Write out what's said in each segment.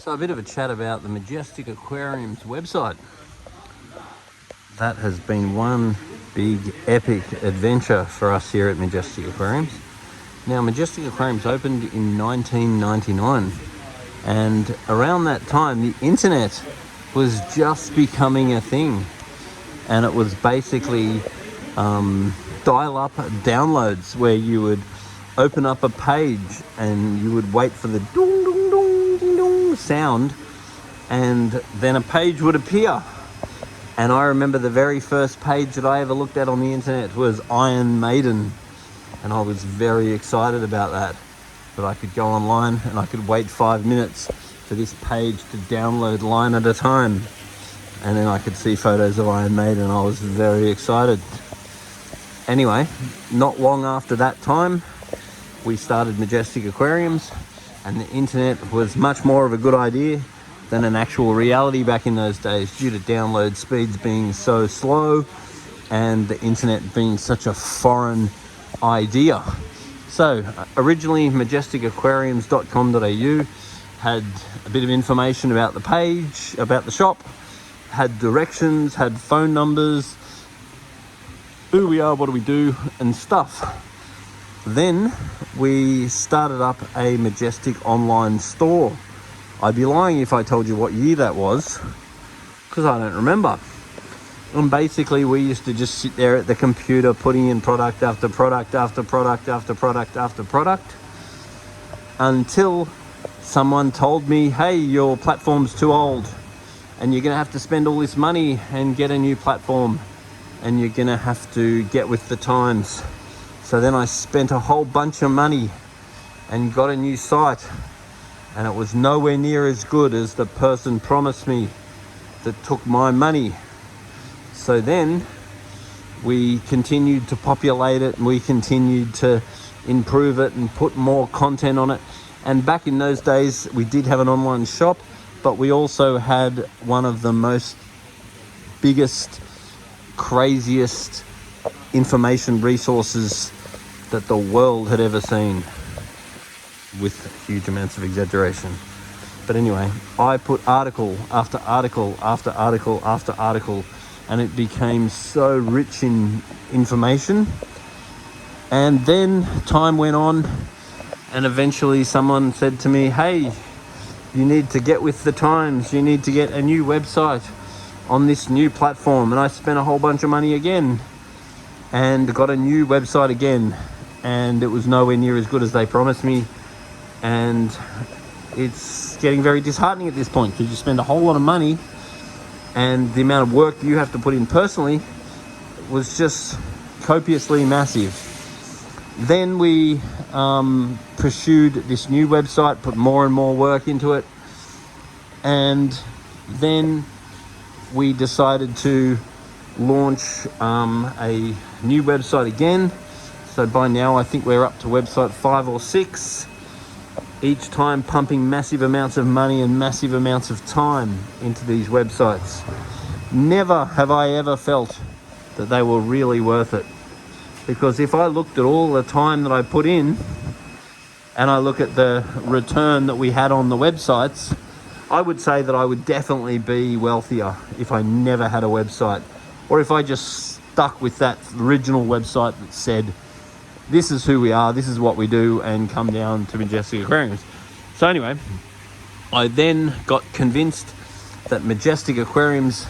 So a bit of a chat about the Majestic Aquarium's website. That has been one big epic adventure for us here at Majestic Aquariums. Now, Majestic Aquariums opened in 1999, and around that time the internet was just becoming a thing, and it was basically dial-up downloads where you would open up a page and you would wait for the dong dong dong ding dong sound, and then a page would appear. And I remember the very first page that I ever looked at on the internet was Iron Maiden, and I was very excited about that. But I could go online and I could wait 5 minutes for this page to download line at a time, and then I could see photos of Iron Maiden, and I was very excited. Anyway, not long after that time, we started Majestic Aquariums, and the internet was much more of a good idea than an actual reality back in those days, due to download speeds being so slow and the internet being such a foreign idea. So originally majesticaquariums.com.au had a bit of information about the page, about the shop, had directions, had phone numbers, who we are, what do we do, and stuff. Then we started up a Majestic online store. I'd be lying if I told you what year that was, because I don't remember. And basically we used to just sit there at the computer putting in product after product after product after product after product, until someone told me, hey, your platform's too old and you're going to have to spend all this money and get a new platform, and you're going to have to get with the times. So then I spent a whole bunch of money and got a new site, and it was nowhere near as good as the person promised me that took my money. So then we continued to populate it, and we continued to improve it and put more content on it. And back in those days, we did have an online shop, but we also had one of the biggest, craziest information resources that the world had ever seen, with huge amounts of exaggeration. But anyway, I put article after article after article after article, and it became so rich in information. And then time went on, and eventually someone said to me, hey, you need to get with the times, you need to get a new website on this new platform. And I spent a whole bunch of money again and got a new website again, and it was nowhere near as good as they promised me. And it's getting very disheartening at this point, because you spend a whole lot of money, and the amount of work you have to put in personally was just copiously massive. Then we pursued this new website, put more and more work into it, and then we decided to launch a new website again. So by now I think we're up to website 5 or 6, each time pumping massive amounts of money and massive amounts of time into these websites. Never have I ever felt that they were really worth it, because if I looked at all the time that I put in and I look at the return that we had on the websites, I would say that I would definitely be wealthier if I never had a website, or if I just stuck with that original website that said, this is who we are, this is what we do, and come down to Majestic Aquariums. So anyway, I then got convinced that Majestic Aquariums,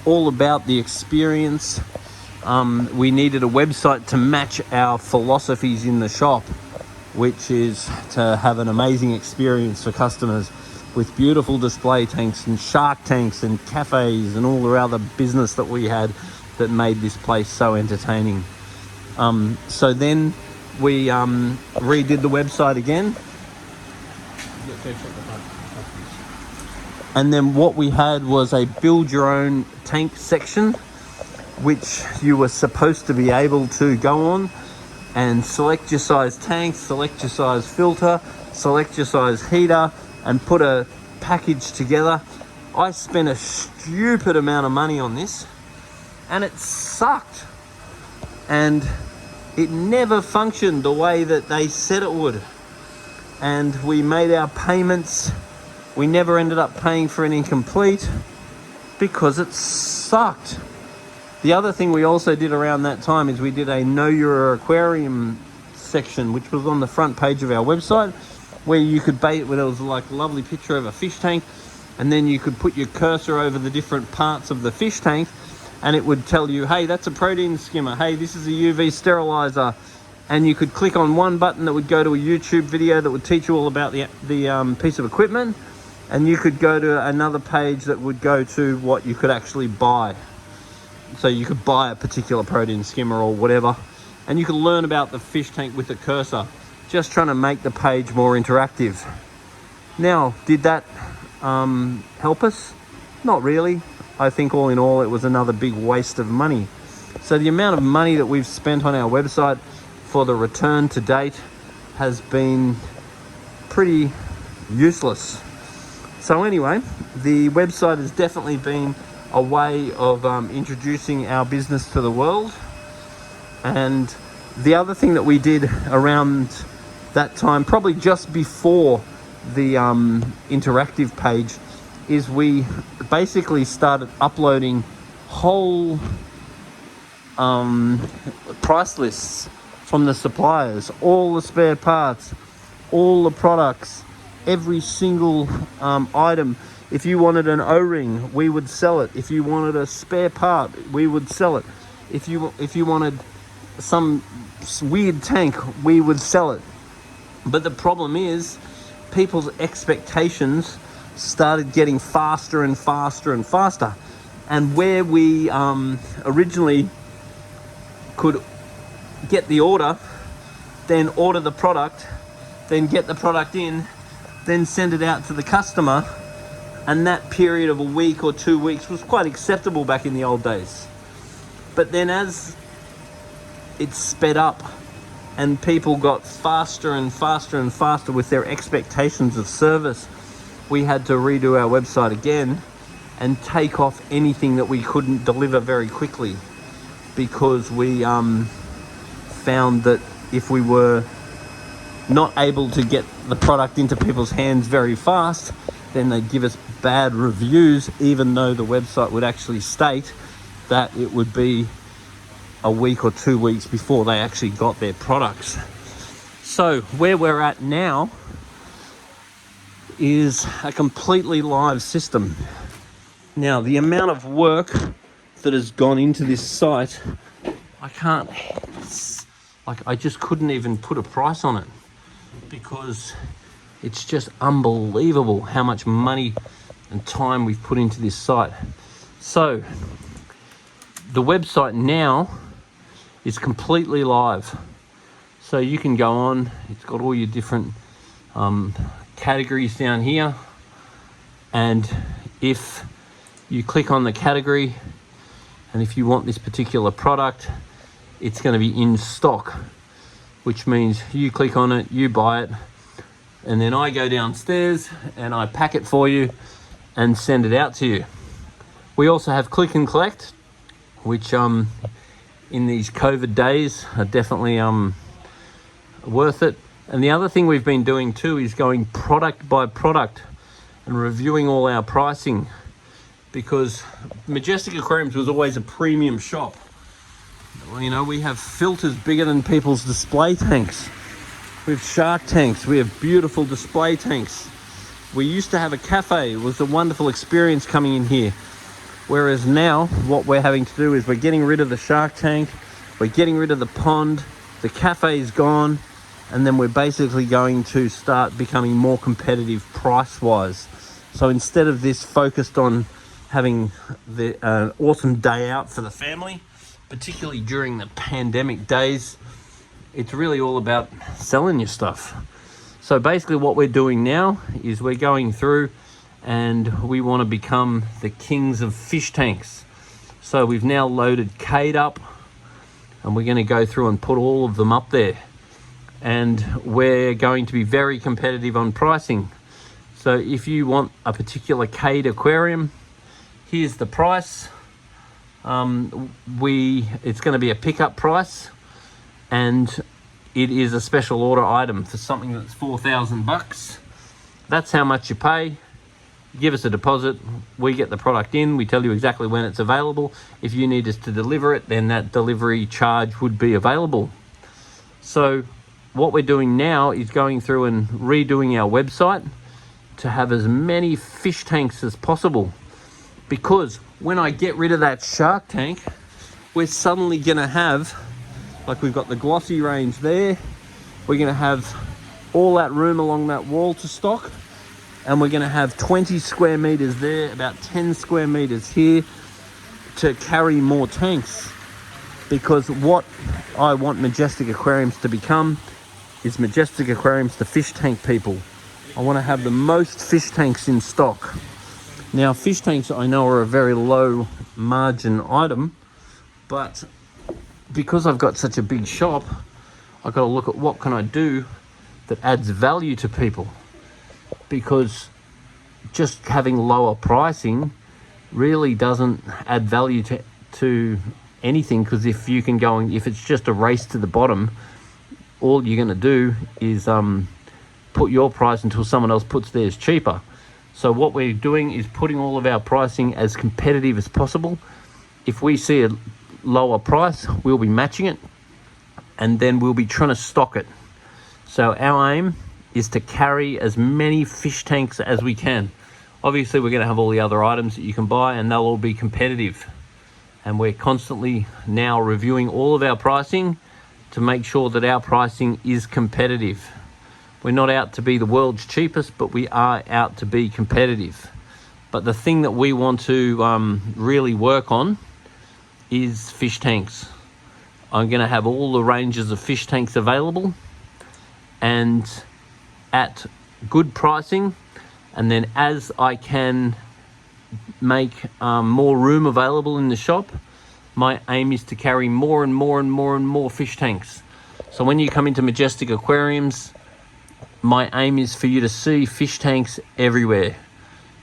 all about the experience. We needed a website to match our philosophies in the shop, which is to have an amazing experience for customers, with beautiful display tanks and shark tanks and cafes and all the other business that we had that made this place so entertaining. So then we redid the website again. And then what we had was a build your own tank section, which you were supposed to be able to go on and select your size tank, select your size filter, select your size heater, and put a package together. I spent a stupid amount of money on this, and it sucked. And it never functioned the way that they said it would. And we made our payments We never ended up paying for an incomplete because it sucked. The other thing we also did around that time is we did a Know Your Aquarium section, which was on the front page of our website, where you could bait, where there was like a lovely picture of a fish tank, and then you could put your cursor over the different parts of the fish tank, and it would tell you, hey, that's a protein skimmer, hey, this is a UV sterilizer, and you could click on one button that would go to a YouTube video that would teach you all about the piece of equipment, and you could go to another page that would go to what you could actually buy. So you could buy a particular protein skimmer or whatever, and you could learn about the fish tank with a cursor, just trying to make the page more interactive. Now, did that help us? Not really. I think all in all, it was another big waste of money. So the amount of money that we've spent on our website for the return to date has been pretty useless. So anyway, the website has definitely been a way of introducing our business to the world. And the other thing that we did around that time, probably just before the interactive page, is we basically started uploading whole price lists from the suppliers, all the spare parts, all the products, every single item. If you wanted an O-ring, we would sell it. If you wanted a spare part, we would sell it. If you wanted some weird tank, we would sell it. But the problem is, people's expectations started getting faster and faster and faster. And where we originally could get the order, then order the product, then get the product in, then send it out to the customer, and that period of a week or 2 weeks was quite acceptable back in the old days. But then as it sped up and people got faster and faster and faster with their expectations of service, we had to redo our website again and take off anything that we couldn't deliver very quickly, because we found that if we were not able to get the product into people's hands very fast, then they'd give us bad reviews, even though the website would actually state that it would be a week or 2 weeks before they actually got their products. So where we're at now is a completely live system. Now, the amount of work that has gone into this site, I just couldn't even put a price on it, because it's just unbelievable how much money and time we've put into this site. So the website now is completely live. So you can go on, it's got all your different categories down here. And if you click on the category, and if you want this particular product, it's going to be in stock, which means you click on it, you buy it, and then I go downstairs and I pack it for you and send it out to you. We also have click and collect, which in these COVID days are definitely worth it. And the other thing we've been doing too is going product by product and reviewing all our pricing, because Majestic Aquariums was always a premium shop. You know, we have filters bigger than people's display tanks. We have shark tanks. We have beautiful display tanks. We used to have a cafe. It was a wonderful experience coming in here. Whereas now, what we're having to do is we're getting rid of the shark tank, we're getting rid of the pond, the cafe is gone, and then we're basically going to start becoming more competitive price-wise. So instead of this focused on having the awesome day out for the family, particularly during the pandemic days, it's really all about selling your stuff. So basically what we're doing now is we're going through and we want to become the kings of fish tanks. So we've now loaded Cade up, and we're going to go through and put all of them up there. And we're going to be very competitive on pricing. So if you want a particular Cade aquarium, here's the price. It's going to be a pickup price, and it is a special order item for something that's $4,000. That's how much you pay. give us a deposit, we get the product in, we tell you exactly when it's available. If you need us to deliver it, then that delivery charge would be available. So what we're doing now is going through and redoing our website to have as many fish tanks as possible, because when I get rid of that shark tank, we're suddenly going to have, like we've got the glossy range there, we're going to have all that room along that wall to stock, and we're going to have 20 square meters there, about 10 square meters here to carry more tanks. Because what I want Majestic Aquariums to become is Majestic Aquariums, the fish tank people. I want to have the most fish tanks in stock. Now, fish tanks I know are a very low margin item, but because I've got such a big shop, I've got to look at what can I do that adds value to people. Because just having lower pricing really doesn't add value to anything, because if you can go and if it's just a race to the bottom, all you're going to do is put your price until someone else puts theirs cheaper. So what we're doing is putting all of our pricing as competitive as possible. If we see a lower price, we'll be matching it, and then we'll be trying to stock it. So our aim is to carry as many fish tanks as we can. Obviously, we're going to have all the other items that you can buy, and they'll all be competitive. And we're constantly now reviewing all of our pricing to make sure that our pricing is competitive. We're not out to be the world's cheapest, but we are out to be competitive. But the thing that we want to really work on is fish tanks. I'm going to have all the ranges of fish tanks available and at good pricing. And then as I can make more room available in the shop, my aim is to carry more and more and more and more fish tanks. So when you come into Majestic Aquariums, my aim is for you to see fish tanks everywhere.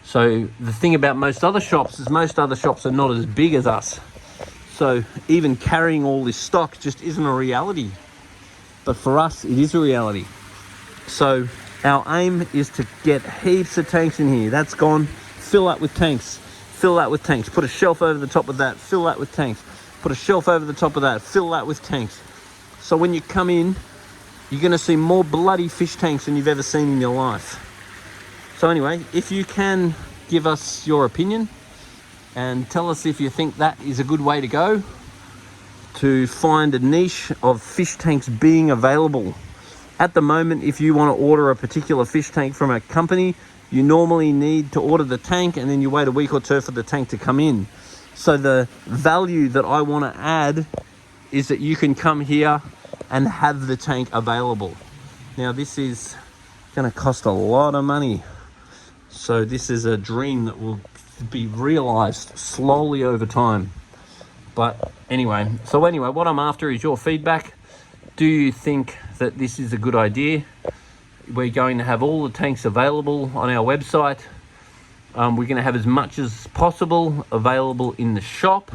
So the thing about most other shops is most other shops are not as big as us. So even carrying all this stock just isn't a reality. But for us, it is a reality. So our aim is to get heaps of tanks in here. That's gone. Fill that with tanks. Fill that with tanks. Put a shelf over the top of that. Fill that with tanks. Put a shelf over the top of that. Fill that with tanks. So when you come in, you're going to see more bloody fish tanks than you've ever seen in your life. So anyway, if you can give us your opinion and tell us if you think that is a good way to go to find a niche of fish tanks being available. At the moment, if you want to order a particular fish tank from a company, you normally need to order the tank and then you wait a week or two for the tank to come in. So the value that I want to add is that you can come here and have the tank available. Now this is going to cost a lot of money. So this is a dream that will be realized slowly over time. But anyway, what I'm after is your feedback. Do you think that this is a good idea? We're going to have all the tanks available on our website. We're going to have as much as possible available in the shop.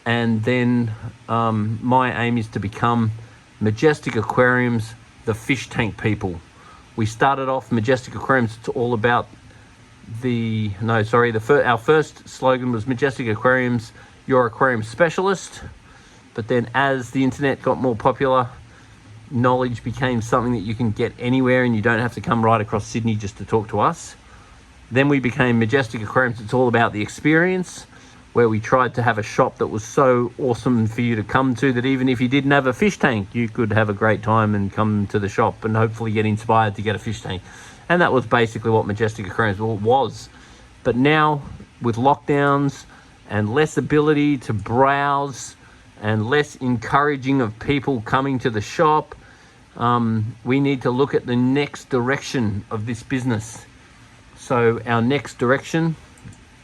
And then my aim is to become Majestic Aquariums, the fish tank people. We started off Majestic Aquariums, it's all about our first slogan was Majestic Aquariums, your aquarium specialist. But then as the internet got more popular, knowledge became something that you can get anywhere and you don't have to come right across Sydney just to talk to us. Then we became Majestic Aquariums, it's all about the experience, where we tried to have a shop that was so awesome for you to come to that even if you didn't have a fish tank, you could have a great time and come to the shop and hopefully get inspired to get a fish tank. And that was basically what Majestic Aquariums was. But now, with lockdowns and less ability to browse and less encouraging of people coming to the shop, we need to look at the next direction of this business. So our next direction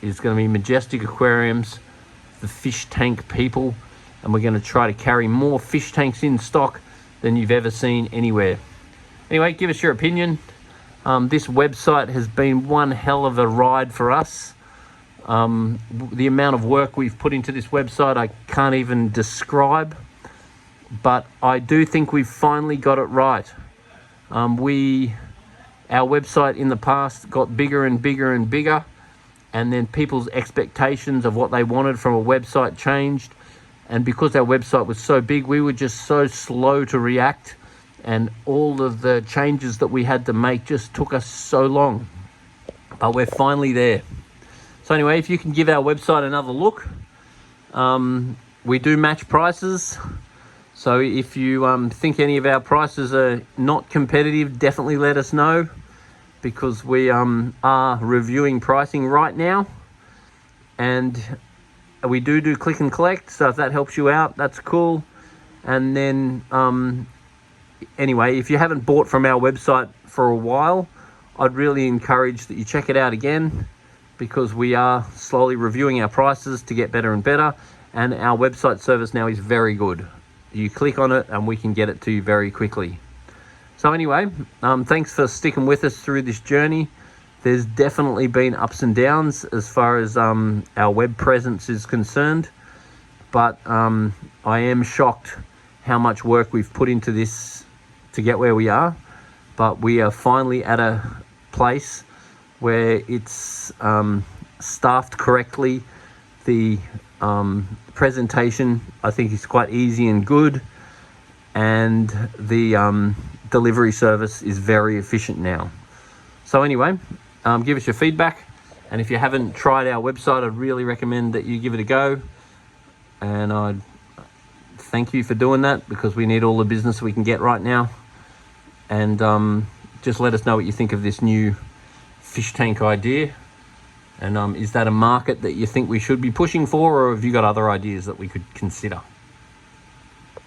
is going to be Majestic Aquariums, the fish tank people, and we're going to try to carry more fish tanks in stock than you've ever seen anywhere. Anyway, give us your opinion. This website has been one hell of a ride for us. The amount of work we've put into this website, I can't even describe, but I do think we've finally got it right. We Our website in the past got bigger and bigger and bigger, and then people's expectations of what they wanted from a website changed. And because our website was so big, we were just so slow to react, and all of the changes that we had to make just took us so long. But we're finally there. So anyway, if you can give our website another look, we do match prices. So if you think any of our prices are not competitive, definitely let us know, because we are reviewing pricing right now. And we do click and collect, so if that helps you out, that's cool. And then anyway, if you haven't bought from our website for a while, I'd really encourage that you check it out again, because we are slowly reviewing our prices to get better and better, and our website service now is very good. You click on it and we can get it to you very quickly. So anyway, thanks for sticking with us through this journey. There's definitely been ups and downs as far as our web presence is concerned, but I am shocked how much work we've put into this to get where we are. But we are finally at a place where it's staffed correctly. The presentation, I think, is quite easy and good, and the delivery service is very efficient now. So anyway, give us your feedback, and if you haven't tried our website, I'd really recommend that you give it a go, and I'd thank you for doing that, because we need all the business we can get right now. And just let us know what you think of this new fish tank idea, and is that a market that you think we should be pushing for, or have you got other ideas that we could consider?